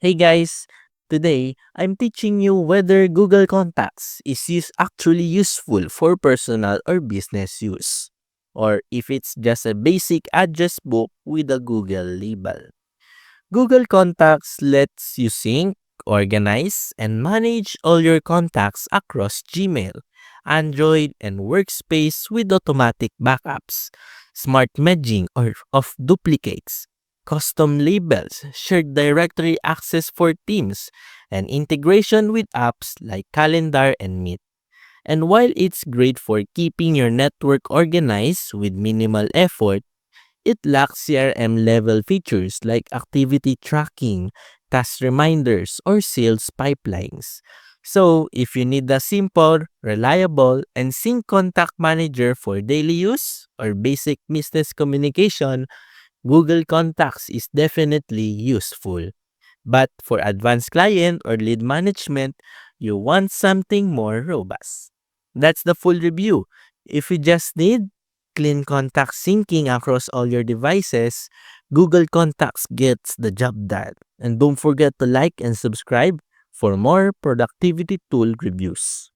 Hey guys, today I'm teaching you whether Google Contacts actually useful for personal or business use, or if it's just a basic address book with a Google label. Google Contacts lets you sync, organize, and manage all your contacts across Gmail, Android, and Workspace with automatic backups, smart merging or of duplicates, custom labels, shared directory access for teams, and integration with apps like Calendar and Meet. And while it's great for keeping your network organized with minimal effort, it lacks CRM level features like activity tracking, task reminders, or sales pipelines. So, if you need a simple, reliable, and sync contact manager for daily use or basic business communication, Google Contacts is definitely useful. But for advanced client or lead management, you want something more robust. That's the full review. If you just need clean contact syncing across all your devices, Google Contacts gets the job done. And don't forget to like and subscribe for more productivity tool reviews.